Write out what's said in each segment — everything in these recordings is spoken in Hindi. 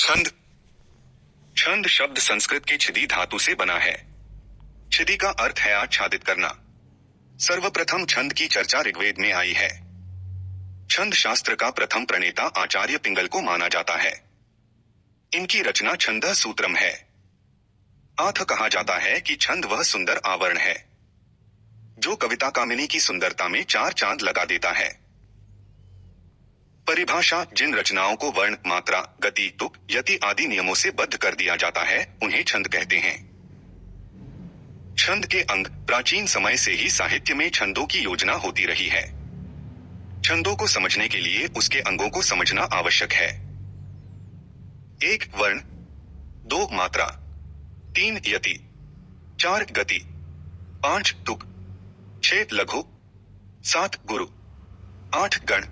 छंद। छंद शब्द संस्कृत के छिदी धातु से बना है। छिदी का अर्थ है आच्छादित करना। सर्वप्रथम छंद की चर्चा ऋग्वेद में आई है। छंद शास्त्र का प्रथम प्रणेता आचार्य पिंगल को माना जाता है। इनकी रचना छंदः सूत्रम है। आथ कहा जाता है कि छंद वह सुंदर आवरण है जो कविता कामिनी की सुंदरता में चार चांद लगा देता है। परिभाषा: जिन रचनाओं को वर्ण, मात्रा, गति, तुक, यति आदि नियमों से बद्ध कर दिया जाता है उन्हें छंद कहते हैं। छंद के अंग: प्राचीन समय से ही साहित्य में छंदों की योजना होती रही है। छंदों को समझने के लिए उसके अंगों को समझना आवश्यक है। 1 वर्ण, 2 मात्रा, 3 यति, 4 गति, 5 तुक, 6 लघु, 7 गुरु, 8 गण।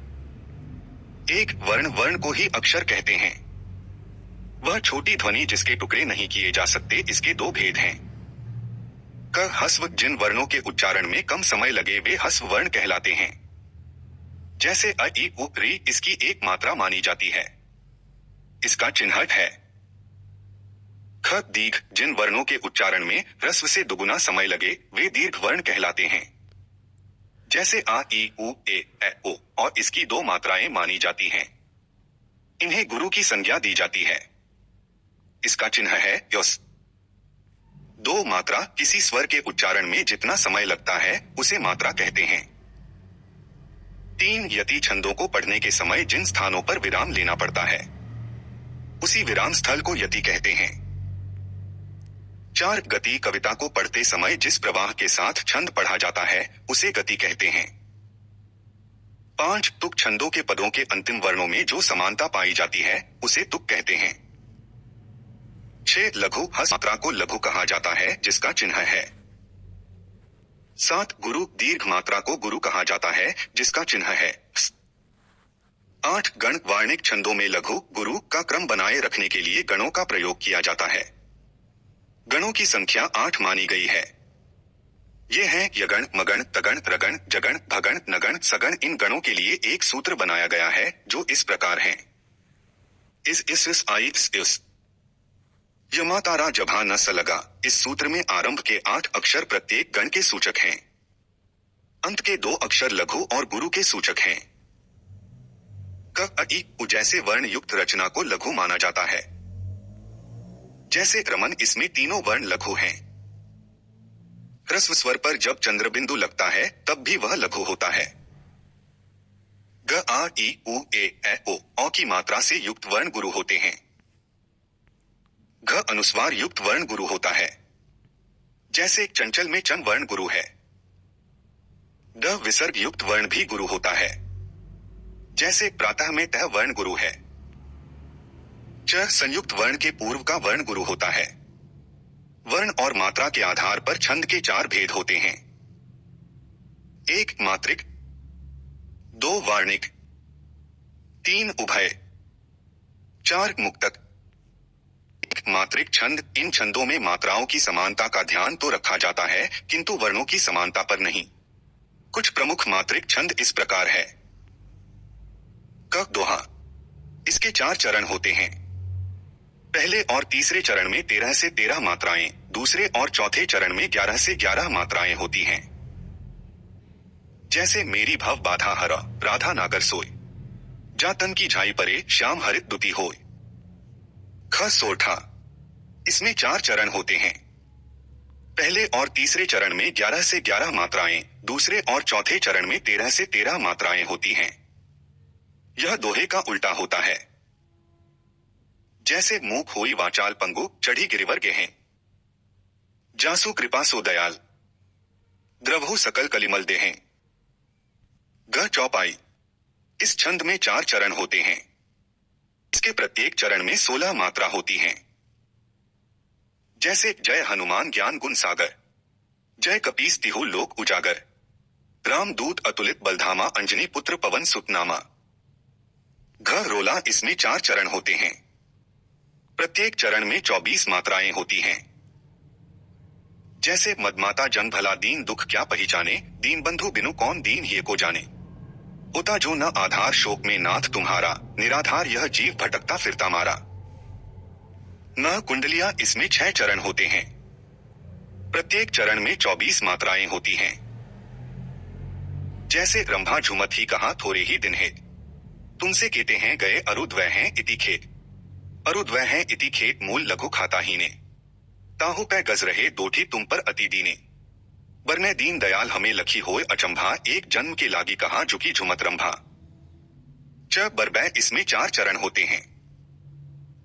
1 वर्ण, वर्ण को ही अक्षर कहते हैं। वह छोटी ध्वनि जिसके टुकड़े नहीं किए जा सकते। इसके 2 भेद हैं। क, हस्व: जिन वर्णों के उच्चारण में कम समय लगे वे हस्व वर्ण कहलाते हैं। जैसे अ, इ, उ, री इसकी एक मात्रा मानी जाती है। इसका चिन्ह है। ख, दीर्घ: जिन वर्णों के उच्चारण में ह्रस्व से दुगुना समय लगे वे दीर्घ वर्ण कहलाते हैं। जैसे आ, ई, उ, ए, ओ और इसकी 2 मात्राएं मानी जाती हैं। इन्हें गुरु की संज्ञा दी जाती है। इसका चिन्ह है यस। 2 मात्रा: किसी स्वर के उच्चारण में जितना समय लगता है उसे मात्रा कहते हैं। 3 यति: छंदों को पढ़ने के समय जिन स्थानों पर विराम लेना पड़ता है उसी विराम स्थल को यति कहते हैं। 4 गति: कविता को पढ़ते समय जिस प्रवाह के साथ छंद पढ़ा जाता है उसे गति कहते हैं। 5 तुक: छंदों के पदों के अंतिम वर्णों में जो समानता पाई जाती है उसे तुक कहते हैं। 6 लघु: हस मात्रा को लघु कहा जाता है जिसका चिन्ह है। 7 गुरु: दीर्घ मात्रा को गुरु कहा जाता है जिसका चिन्ह है। 8 गण: वार्णिक छंदों में लघु गुरु का क्रम बनाए रखने के लिए गणों का प्रयोग किया जाता है। गणों की संख्या 8 मानी गई है। ये हैं यगण, मगण, तगण, रगण, जगण, भगण, नगण, सगण। इन गणों के लिए एक सूत्र बनाया गया है जो इस प्रकार है। इस आई इस यमा तारा जभा न स लगा। इस सूत्र में आरंभ के 8 अक्षर प्रत्येक गण के सूचक हैं। अंत के 2 अक्षर लघु और गुरु के सूचक हैं। क, अ, इ, उ जैसे वर्ण युक्त रचना को लघु माना जाता है। जैसे रमन, इसमें तीनों वर्ण लघु हैं। ह्रस्व स्वर पर जब चंद्रबिंदु लगता है तब भी वह लघु होता है। ग, आ, ई, उ, ए, ओ की मात्रा से युक्त वर्ण गुरु होते हैं। घ अनुस्वार युक्त वर्ण गुरु होता है। जैसे चंचल में चन वर्ण गुरु है। ड विसर्ग युक्त वर्ण भी गुरु होता है। जैसे प्रातः में तह वर्ण गुरु है। च संयुक्त वर्ण के पूर्व का वर्ण गुरु होता है। वर्ण और मात्रा के आधार पर छंद के 4 भेद होते हैं। 1 मात्रिक, 2 वार्णिक, 3 उभय, 4 मुक्तक। एक मात्रिक छंद: इन छंदों में मात्राओं की समानता का ध्यान तो रखा जाता है किंतु वर्णों की समानता पर नहीं। कुछ प्रमुख मात्रिक छंद इस प्रकार है। क, दोहा: इसके 4 चरण होते हैं। पहले और तीसरे चरण में 13 से 13 मात्राएं, दूसरे और चौथे चरण में 11 से 11 मात्राएं होती हैं। जैसे मेरी भव बाधा हरा, राधा नागर सोय, जातन की झाई परे, श्याम हरित दुति होय। ख, सोरठा: इसमें 4 चरण होते हैं। पहले और तीसरे चरण में 11 से 11 मात्राएं, दूसरे और चौथे चरण में 13 से 13 मात्राएं होती हैं। यह दोहे का उल्टा होता है। जैसे मूक होई वाचाल पंगु, चढ़ी गिरिवर गेहें, जासु कृपा सो दयाल, द्रवहु सकल कलिमल देहें। ग, चौपाई: इस छंद में 4 चरण होते हैं। इसके प्रत्येक चरण में 16 मात्रा होती हैं। जैसे जय हनुमान ज्ञान गुण सागर, जय कपीस तिहु लोक उजागर, राम दूत अतुलित बलधामा, अंजनी पुत्र पवन सुतनामा। घ, रोला: इसमें 4 चरण होते हैं। प्रत्येक चरण में 24 मात्राएं होती हैं। जैसे मदमाता जन भला दीन दुख क्या पहचाने, दीन बंधु बिनु कौन दीन ये को जाने। होता जो न आधार शोक में नाथ तुम्हारा, निराधार यह जीव भटकता फिरता मारा। न कुंडलियां इसमें 6 चरण होते हैं। प्रत्येक चरण में 24 मात्राएं होती हैं। जैसे रंभा झुमत ही कहा थोड़े ही दिन है, तुमसे कहते हैं गए अरुद वह हैं इति खेत। अरुद वह हैं इति खेत मूल लघु खाता ही ने, ताहु पै गज रहे दोठी तुम पर अति दीने। बरने दीन दयाल हमें लखी होए अचंभा, एक जन्म के लागी कहा झुकी झुमत रंभा। च बरबै इसमें 4 चरण होते हैं।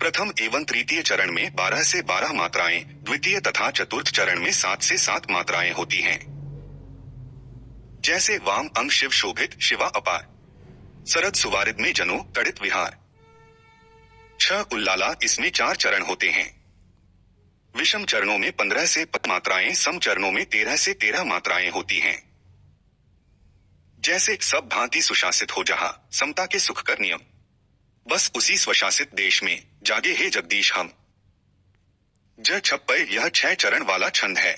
प्रथम एवं तृतीय चरण में 12 से 12 मात्राएं, द्वितीय तथा चतुर्थ चरण में 7 से 7 मात्राएं होती हैं। जैसे वाम अंग शिव शोभित शिवा अपार, सरद सुवारिद में जनो तड़ित विहार। छ उल्लाला इसमें 4 चरण होते हैं। विषम चरणों में 15 से 15 मात्राएं, सम चरणों में 13 से 13 मात्राएं होती हैं। जैसे सब भांति सुशासित हो जहां, समता के सुख कर नियम, बस उसी स्वशासित देश में जागे हे जगदीश हम। ज छप्पय यह 6 चरण वाला छंद है।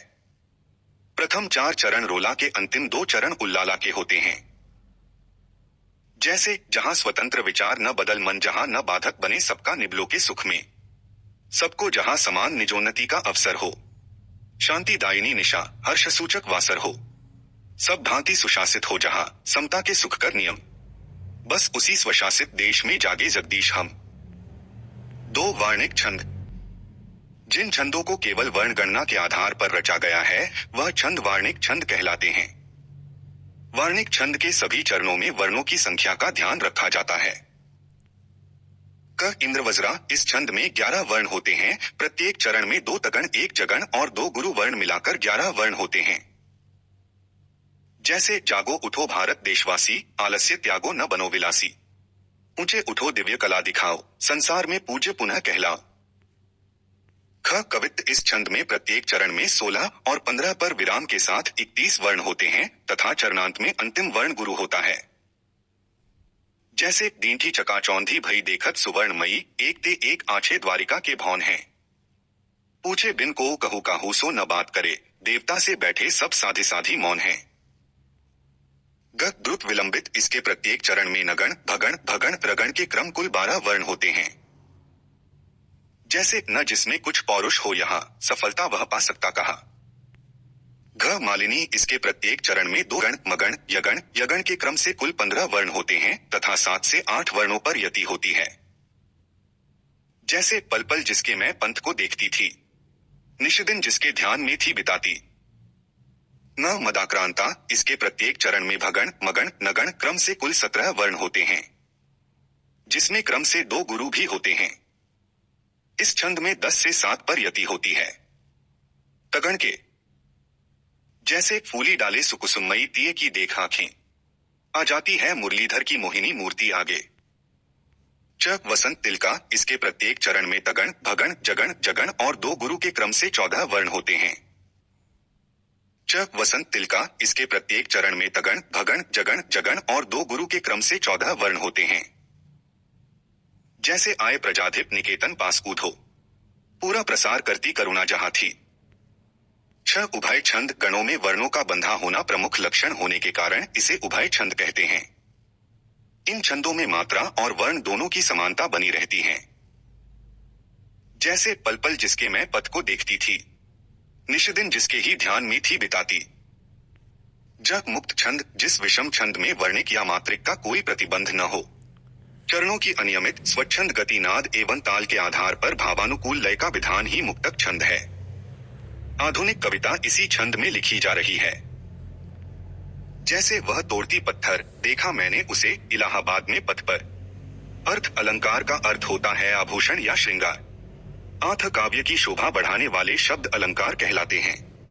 प्रथम 4 चरण रोला के, अंतिम 2 चरण उल्लाला के होते हैं। जैसे जहां स्वतंत्र विचार न बदल मन, जहां न बाधक बने सबका निबलो के सुख में, सबको जहां समान निजोन्नति का अवसर हो, शांति दायिनी निशा हर्ष सूचक वासर हो, सब भांति सुशासित हो जहां, समता के सुख कर नियम, बस उसी स्वशासित देश में जागे जगदीश हम। 2 वार्णिक छंद। जिन छंदों को केवल वर्ण गणना के आधार पर रचा गया है वह छंद वार्णिक छंद कहलाते हैं। वार्णिक छंद के सभी चरणों में वर्णों की संख्या का ध्यान रखा जाता है। क इंद्रवज्रा इस छंद में 11 वर्ण होते हैं। प्रत्येक चरण में 2 तगण, 1 जगण और 2 गुरु वर्ण मिलाकर 11 वर्ण होते हैं। जैसे जागो उठो भारत देशवासी, आलस्य त्यागो न बनो विलासी, ऊंचे उठो दिव्य कला दिखाओ, संसार में पूज्य पुनः कहलाओ। ख कवित्त इस छंद में प्रत्येक चरण में 16 और 15 पर विराम के साथ 31 वर्ण होते हैं तथा चरणांत में अंतिम वर्ण गुरु होता है। जैसे दींठी चकाचौंधी भई देखत सुवर्णमयी, एक ते एक आछे द्वारिका के भवन हैं। पूछे बिन को कहू काहू सो न बात करे, देवता से बैठे सब साधे साधी मौन हैं। ग द्रुत विलंबित इसके प्रत्येक चरण में नगण, भगण, भगण, रगण के क्रम कुल 12 वर्ण होते हैं। जैसे न जिसमें कुछ पौरुष हो यहाँ, सफलता वह पा सकता कहा। घ मालिनी इसके प्रत्येक चरण में 2 गण, मगण, यगण, यगण के क्रम से कुल 15 वर्ण होते हैं तथा 7 से 8 वर्णों पर यति होती है। जैसे पल पल जिसके मैं पंथ को देखती थी, निशिदिन जिसके ध्यान में थी बिताती। न मदाक्रांता इसके प्रत्येक चरण में भगण, मगण, नगण क्रम से कुल 17 वर्ण होते हैं, जिसमें क्रम से 2 गुरु भी होते हैं। इस छंद में 10 से 7 पर यति होती है। तगण के जैसे फूली डाले सुकुसुमयी तिये की देख आंखें, आ जाती है मुरलीधर की मोहिनी मूर्ति आगे। च वसंत तिलका इसके प्रत्येक चरण में तगण, भगण, जगण, जगण और 2 गुरु के क्रम से 14 वर्ण होते हैं। च वसंत तिलका इसके प्रत्येक चरण में तगण, भगण, जगण, जगण और 2 गुरु के क्रम से 14 वर्ण होते हैं। जैसे आए प्रजाधिप निकेतन पास कूदो, पूरा प्रसार करती करुणा जहां थी। छ उभय छंद गणों में वर्णों का बंधा होना प्रमुख लक्षण होने के कारण इसे उभय छंद कहते हैं। इन छंदों में मात्रा और वर्ण दोनों की समानता बनी रहती है। जैसे पल पल जिसके मैं पथ को देखती थी, निशिदिन जिसके ही ध्यान में थी बिताती। जग मुक्त छंद जिस विषम छंद में वर्णिक या मात्रिक का कोई प्रतिबंध न हो, चरणों की अनियमित स्वच्छंद गति, नाद एवं ताल के आधार पर भावानुकूल लय का विधान ही मुक्तक छंद है। आधुनिक कविता इसी छंद में लिखी जा रही है। जैसे वह तोड़ती पत्थर देखा मैंने उसे इलाहाबाद में पथ पर। अर्थ अलंकार का अर्थ होता है आभूषण या श्रृंगार। आथ काव्य की शोभा बढ़ाने वाले शब्द अलंकार कहलाते हैं।